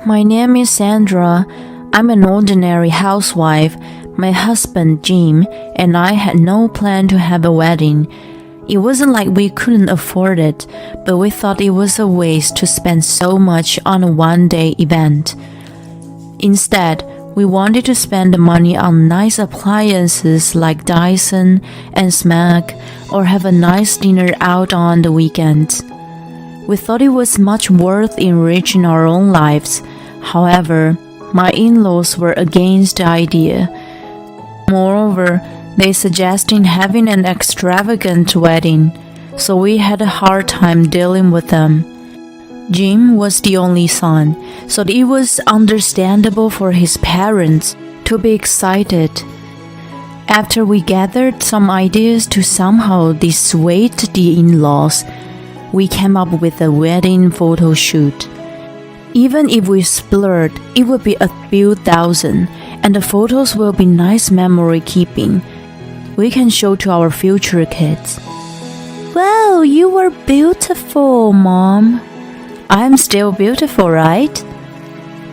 My name is Sandra. I'm an ordinary housewife. My husband, Jim, and I had no plan to have a wedding. It wasn't like we couldn't afford it, but we thought it was a waste to spend so much on a one-day event. Instead, we wanted to spend the money on nice appliances like Dyson and Smack, or have a nice dinner out on the weekends. We thought it was much worth enriching our own lives. However, my in-laws were against the idea. Moreover, they suggested having an extravagant wedding, so we had a hard time dealing with them. Jim was the only son, so it was understandable for his parents to be excited. After we gathered some ideas to somehow dissuade the in-laws, we came up with a wedding photo shoot. Even if we splurged, it would be a few thousand, and the photos will be nice memory keeping. We can show to our future kids. Wow, you were beautiful, Mom. I'm still beautiful, right?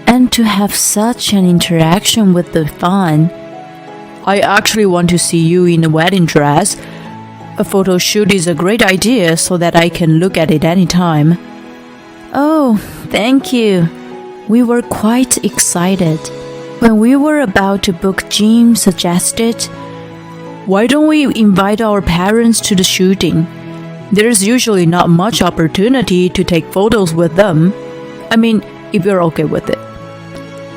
And to have such an interaction with the fun. I actually want to see you in a wedding dress. A photo shoot is a great idea so that I can look at it anytime. Oh, thank you. We were quite excited. When we were about to book, Jim suggested, why don't we invite our parents to the shooting? There's usually not much opportunity to take photos with them. I mean, if you're okay with it.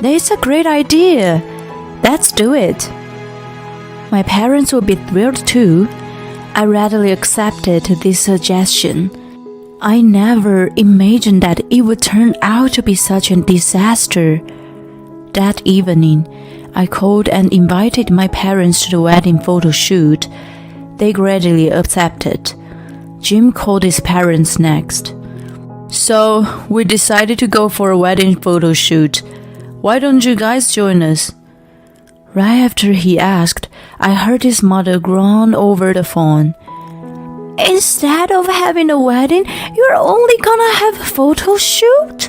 That's a great idea. Let's do it. My parents will be thrilled too. I readily accepted this suggestion. I never imagined that it would turn out to be such a disaster. That evening, I called and invited my parents to the wedding photo shoot. They gradually accepted. Jim called his parents next. So, we decided to go for a wedding photo shoot. Why don't you guys join us? Right after he asked, I heard his mother groan over the phone. Instead of having a wedding, you're only gonna have a photo shoot?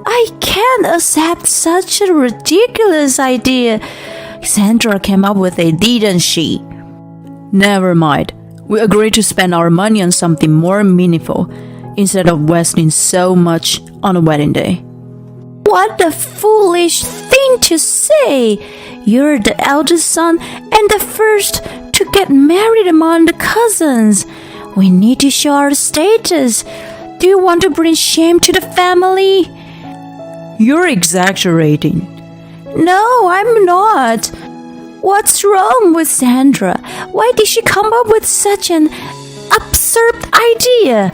I can't accept such a ridiculous idea. Sandra came up with it, didn't she? Never mind. We agreed to spend our money on something more meaningful, instead of wasting so much on a wedding day. What a foolish thing to say! You're the eldest son and the first to get married among the cousins. We need to show our status. Do you want to bring shame to the family? You're exaggerating. No, I'm not. What's wrong with Sandra? Why did she come up with such an absurd idea?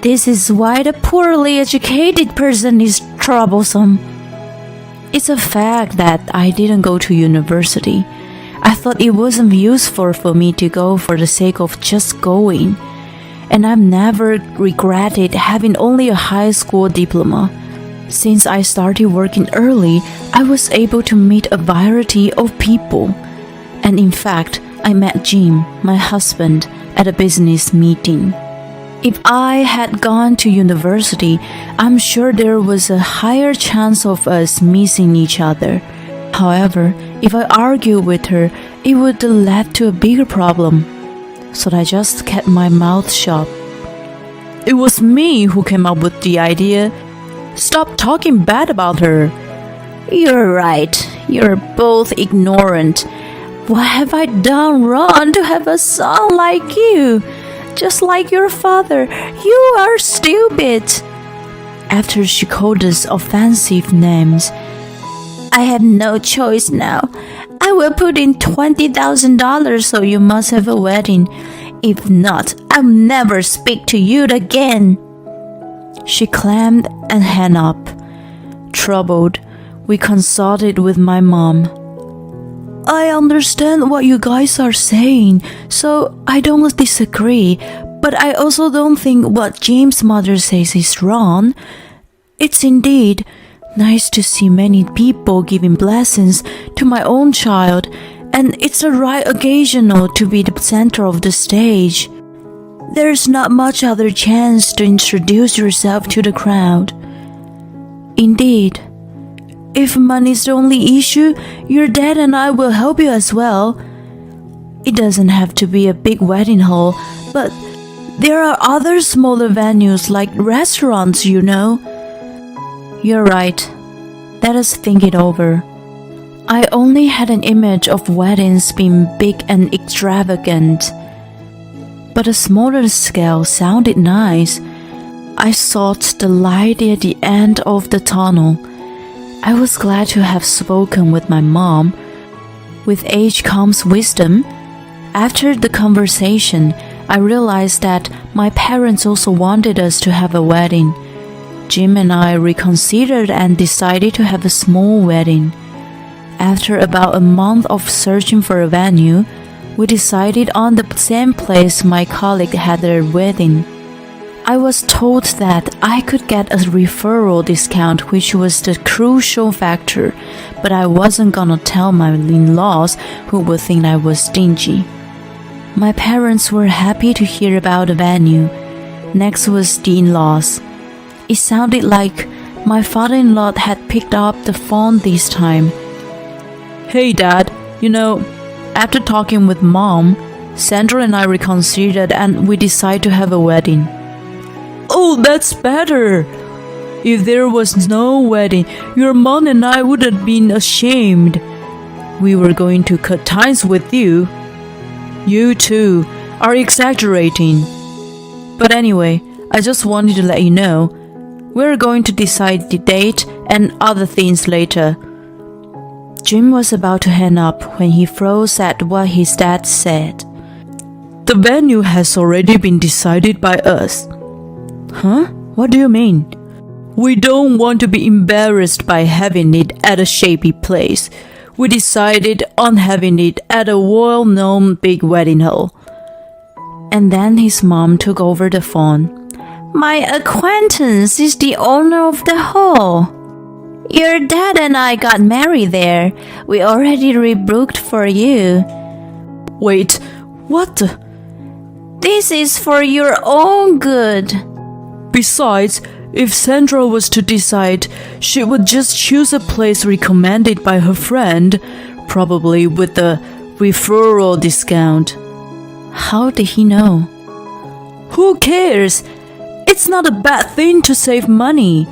This is why the poorly educated person is troublesome. It's a fact that I didn't go to university. I thought it wasn't useful for me to go for the sake of just going. And I've never regretted having only a high school diploma. Since I started working early, I was able to meet a variety of people. And in fact, I met Jim, my husband, at a business meeting. If I had gone to university, I'm sure there was a higher chance of us missing each other. However, if I argued with her, it would have led to a bigger problem. So I just kept my mouth shut. It was me who came up with the idea. Stop talking bad about her. You're right. You're both ignorant. What have I done wrong to have a son like you? Just like your father, you are stupid. After she called us offensive names, I have no choice now. I will put in $20,000 so you must have a wedding. If not, I'll never speak to you again. She clamped and hung up. Troubled, we consulted with my mom. I understand what you guys are saying, so I don't disagree, but I also don't think what James' mother says is wrong. It's indeed nice to see many people giving blessings to my own child, and it's a right occasional to be the center of the stage. There's not much other chance to introduce yourself to the crowd. Indeed, If money's the only issue, your dad and I will help you as well. It doesn't have to be a big wedding hall, but there are other smaller venues like restaurants, you know. You're right. Let us think it over. I only had an image of weddings being big and extravagant, but a smaller scale sounded nice. I sought the light at the end of the tunnel. I was glad to have spoken with my mom. With age comes wisdom. After the conversation, I realized that my parents also wanted us to have a wedding. Jim and I reconsidered and decided to have a small wedding. After about a month of searching for a venue, we decided on the same place my colleague had their wedding. I was told that I could get a referral discount, which was the crucial factor, but I wasn't gonna tell my in-laws, who would think I was stingy. My parents were happy to hear about the venue. Next was the in-laws. It sounded like my father-in-law had picked up the phone this time. Hey Dad, after talking with Mom, Sandra and I reconsidered and we decided to have a wedding. Oh, that's better. If there was no wedding, your mom and I would have been ashamed. We were going to cut ties with you. You two are exaggerating. But anyway, I just wanted to let you know, we're going to decide the date and other things later. Jim was about to hang up when he froze at what his dad said. The venue has already been decided by us. Huh? What do you mean? We don't want to be embarrassed by having it at a shabby place. We decided on having it at a well-known big wedding hall. And then his mom took over the phone. My acquaintance is the owner of the hall. Your dad and I got married there. We already rebooked for you. Wait, what? This is for your own good. Besides, if Sandra was to decide, she would just choose a place recommended by her friend, probably with a referral discount. How did he know? Who cares? It's not a bad thing to save money.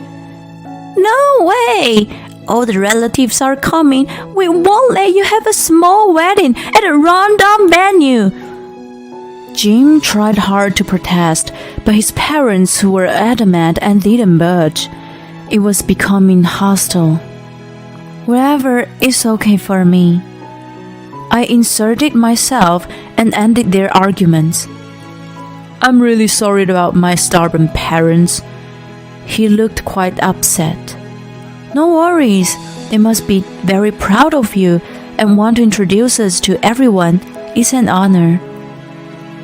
No way! All the relatives are coming. We won't let you have a small wedding at a rundown venue. Jim tried hard to protest, but his parents were adamant and didn't budge. It was becoming hostile. Wherever is okay for me. I inserted myself and ended their arguments. I'm really sorry about my stubborn parents. He looked quite upset. No worries. They must be very proud of you and want to introduce us to everyone. It's an honor.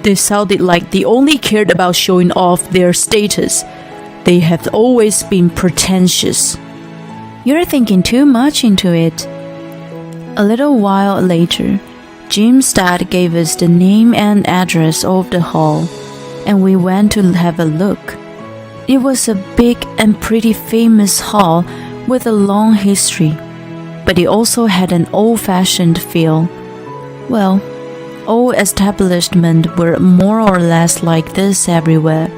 They sounded like they only cared about showing off their status. They have always been pretentious. You're thinking too much into it. A little while later, Jim's dad gave us the name and address of the hall, and we went to have a look. It was a big and pretty famous hall with a long history, but it also had an old-fashioned feel. Well, all establishments were more or less like this everywhere.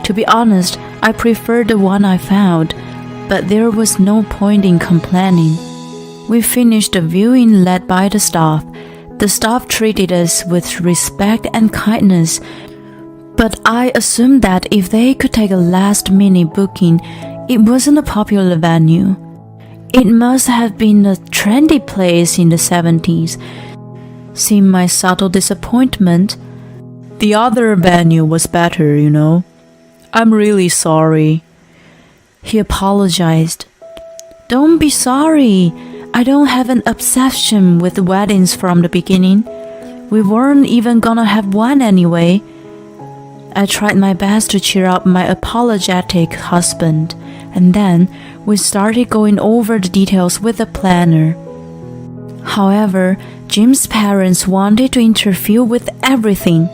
To be honest, I preferred the one I found, but there was no point in complaining. We finished the viewing led by the staff. The staff treated us with respect and kindness, but I assumed that if they could take a last-minute booking, it wasn't a popular venue. It must have been a trendy place in the 70s. Seeing my subtle disappointment, the other venue was better, I'm really sorry. He apologized. Don't be sorry. I don't have an obsession with weddings from the beginning. We weren't even gonna have one anyway. I tried my best to cheer up my apologetic husband, and then we started going over the details with the planner. However, Jim's parents wanted to interfere with everything.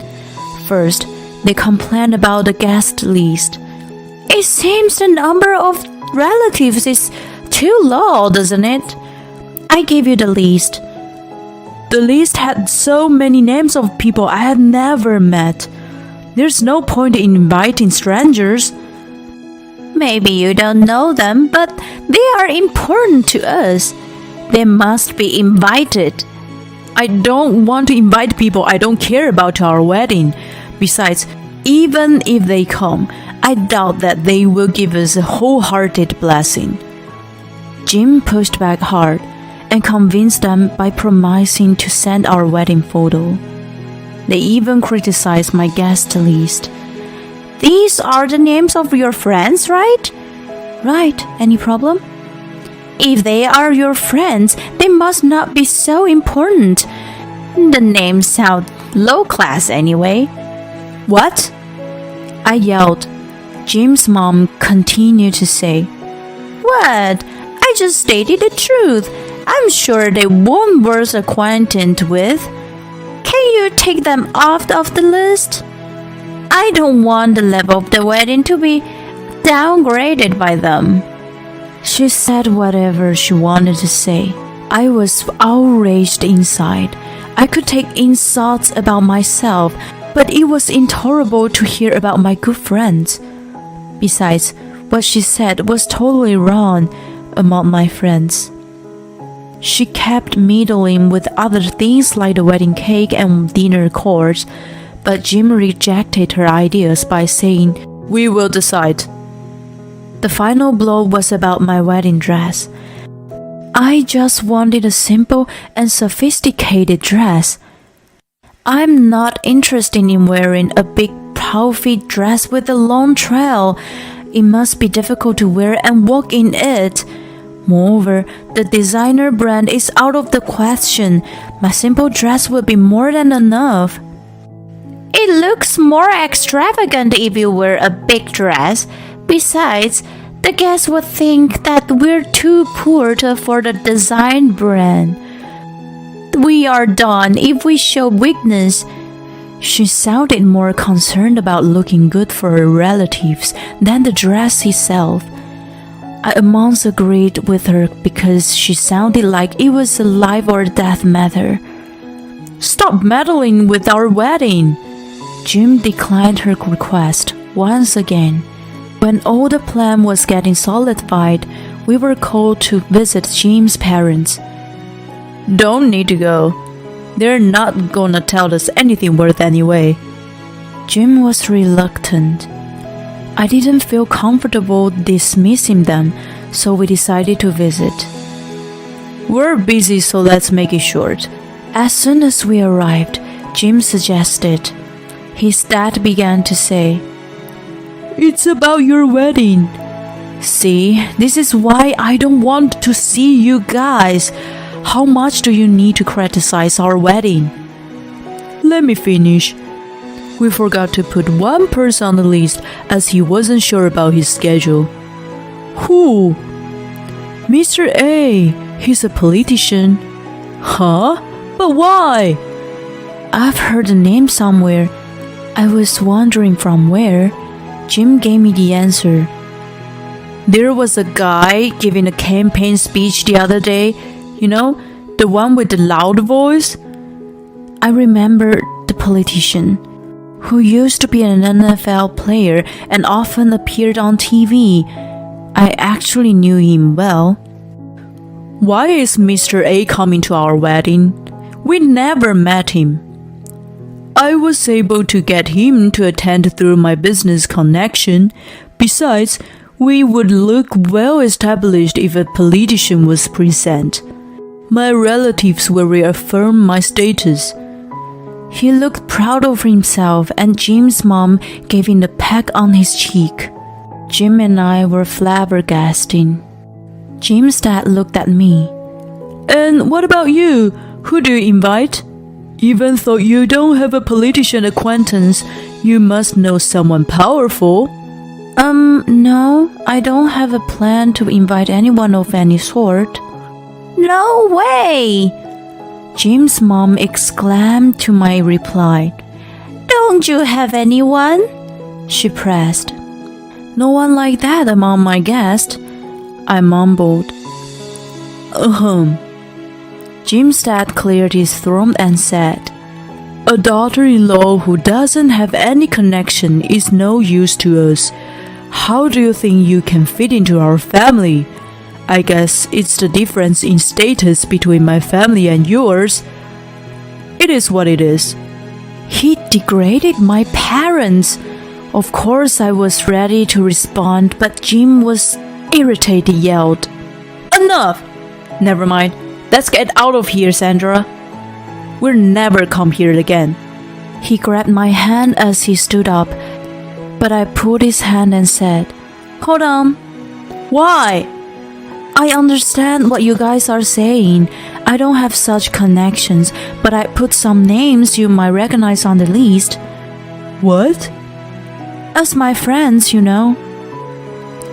First, they complained about the guest list. It seems the number of relatives is too low, doesn't it? I gave you the list. The list had so many names of people I had never met. There's no point in inviting strangers. Maybe you don't know them, but they are important to us. They must be invited. I don't want to invite people I don't care about to our wedding. Besides, even if they come, I doubt that they will give us a wholehearted blessing. Jim pushed back hard and convinced them by promising to send our wedding photo. They even criticized my guest list. These are the names of your friends, right? Right. Any problem? If they are your friends, they must not be so important. The names sound low class anyway. What? I yelled. Jim's mom continued to say, What? I just stated the truth. I'm sure they won't worth acquainted with. Can you take them off of the list? I don't want the level of the wedding to be downgraded by them. She said whatever she wanted to say. I was outraged inside. I could take insults about myself, but it was intolerable to hear about my good friends. Besides, what she said was totally wrong among my friends. She kept meddling with other things like the wedding cake and dinner course, but Jim rejected her ideas by saying, We will decide. The final blow was about my wedding dress. I just wanted a simple and sophisticated dress. I'm not interested in wearing a big puffy dress with a long trail. It must be difficult to wear and walk in it. Moreover, the designer brand is out of the question. My simple dress will be more than enough. It looks more extravagant if you wear a big dress. Besides, the guests would think that we're too poor to afford a design brand. We are done if we show weakness. She sounded more concerned about looking good for her relatives than the dress itself. I at once agreed with her because she sounded like it was a life or death matter. Stop meddling with our wedding! Jim declined her request once again. When all the plan was getting solidified, we were called to visit Jim's parents. Don't need to go. They're not gonna tell us anything worth anyway. Jim was reluctant. I didn't feel comfortable dismissing them, so we decided to visit. We're busy, so let's make it short. As soon as we arrived, Jim suggested. His dad began to say, It's about your wedding. See, this is why I don't want to see you guys. How much do you need to criticize our wedding? Let me finish. We forgot to put one person on the list as he wasn't sure about his schedule. Who? Mr. A. He's a politician. Huh? But why? I've heard the name somewhere. I was wondering from where. Jim gave me the answer. There was a guy giving a campaign speech the other day. You know, the one with the loud voice? I remembered the politician, who used to be an NFL player and often appeared on TV. I actually knew him well. Why is Mr. A coming to our wedding? We never met him. I was able to get him to attend through my business connection. Besides, we would look well established if a politician was present. My relatives will reaffirm my status. He looked proud of himself, and Jim's mom gave him a peck on his cheek. Jim and I were flabbergasted. Jim's dad looked at me. And what about you? Who do you invite? Even though you don't have a politician acquaintance, you must know someone powerful. No, I don't have a plan to invite anyone of any sort. No way! Jim's mom exclaimed to my reply. Don't you have anyone? She pressed. No one like that among my guests, I mumbled. Ahem. Jim's dad cleared his throat and said, "A daughter-in-law who doesn't have any connection is no use to us. How do you think you can fit into our family? I guess it's the difference in status between my family and yours. It is what it is." He degraded my parents. Of course, I was ready to respond, but Jim was irritated, yelled, "Enough! Never mind. Let's get out of here, Sandra. We'll never come here again." He grabbed my hand as he stood up, but I pulled his hand and said, "Hold on." "Why?" "I understand what you guys are saying. I don't have such connections, but I put some names you might recognize on the list." "What?" "As my friends, you know."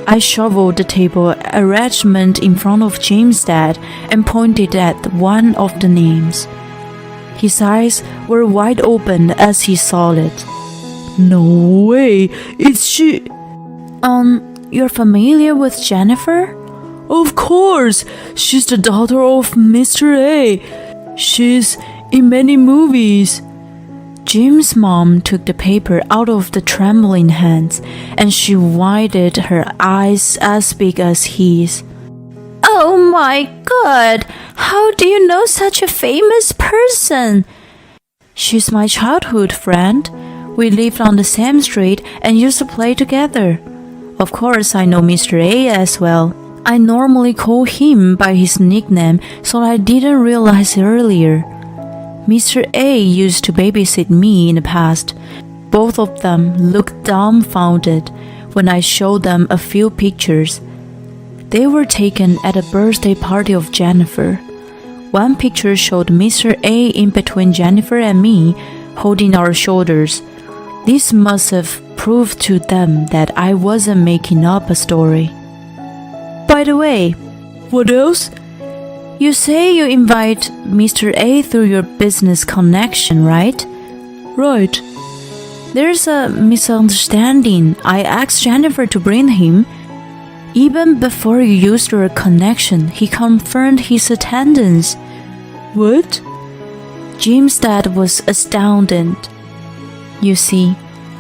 I shoveled the table arrangement in front of Jim's dad and pointed at one of the names. His eyes were wide open as he saw it. "No way, it's she." You're familiar with Jennifer?" "Of course, she's the daughter of Mr. A. She's in many movies." Jim's mom took the paper out of the trembling hands, and she widened her eyes as big as his. "Oh my God! How do you know such a famous person?" "She's my childhood friend. We lived on the same street and used to play together. Of course, I know Mr. A as well. I normally call him by his nickname, so I didn't realize earlier. Mr. A used to babysit me in the past." Both of them looked dumbfounded when I showed them a few pictures. They were taken at a birthday party of Jennifer. One picture showed Mr. A in between Jennifer and me, holding our shoulders. This must have proved to them that I wasn't making up a story. "By the way, what else? You say you invite Mr. A through your business connection, right?" "Right." "There's a misunderstanding. I asked Jennifer to bring him. Even before you used your connection, he confirmed his attendance." "What?" Jim's dad was astounded. You see,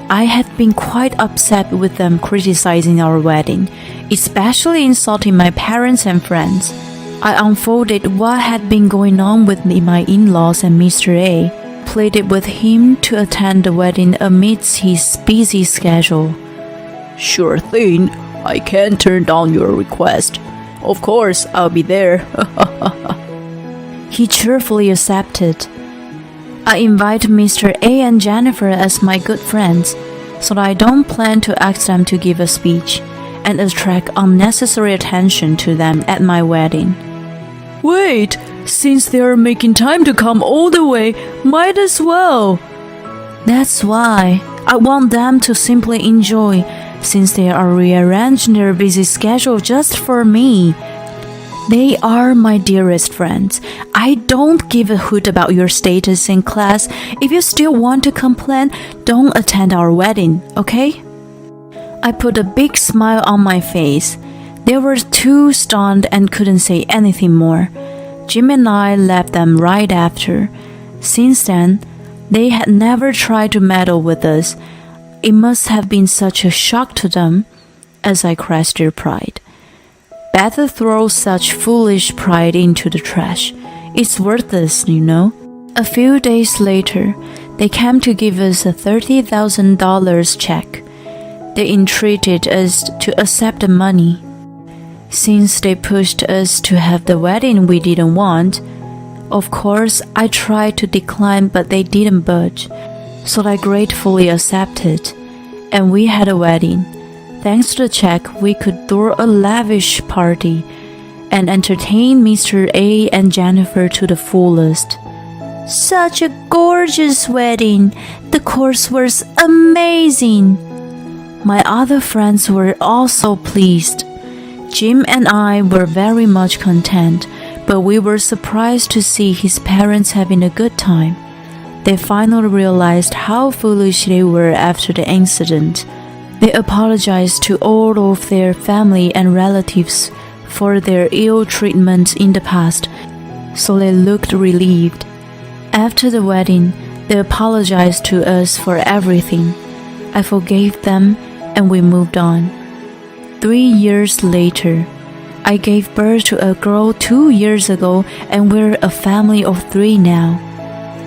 I had been quite upset with them criticizing our wedding, especially insulting my parents and friends. I unfolded what had been going on with my in-laws and Mr. A, pleaded with him to attend the wedding amidst his busy schedule. "Sure thing. I can't turn down your request. Of course, I'll be there." He cheerfully accepted. I invite Mr. A and Jennifer as my good friends, so I don't plan to ask them to give a speech and attract unnecessary attention to them at my wedding. "Wait, since they're making time to come all the way, might as well." "That's why. I want them to simply enjoy, since they are rearranging their busy schedule just for me. They are my dearest friends. I don't give a hoot about your status in class. If you still want to complain, don't attend our wedding, okay?" I put a big smile on my face. They were too stunned and couldn't say anything more. Jim and I left them right after. Since then, they had never tried to meddle with us. It must have been such a shock to them, as I crushed their pride. Better throw such foolish pride into the trash. It's worthless, you know. A few days later, they came to give us a $30,000 check. They entreated us to accept the money. Since they pushed us to have the wedding we didn't want, of course, I tried to decline, but they didn't budge, so I gratefully accepted, and we had a wedding. Thanks to the check, we could throw a lavish party and entertain Mr. A and Jennifer to the fullest. Such a gorgeous wedding! The course was amazing! My other friends were also pleased. Jim and I were very much content, but we were surprised to see his parents having a good time. They finally realized how foolish they were after the incident. They apologized to all of their family and relatives for their ill treatment in the past, so they looked relieved. After the wedding, they apologized to us for everything. I forgave them and we moved on. 3 years later, I gave birth to a girl 2 years ago and we're a family of 3 now.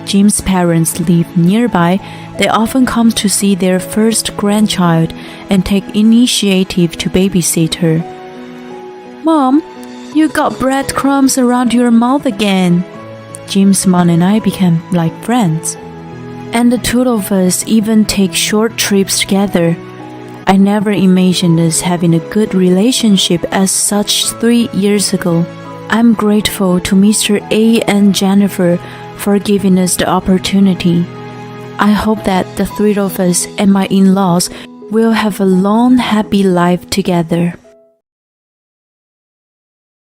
Jim's parents live nearby. They often come to see their first grandchild and take initiative to babysit her. Mom, you got breadcrumbs around your mouth again. Jim's mom and I became like friends. And the two of us even take short trips together. I never imagined us having a good relationship as such 3 years ago. I'm grateful to Mr. A and Jennifer for giving us the opportunity. I hope that the 3 of us and my in-laws will have a long, happy life together.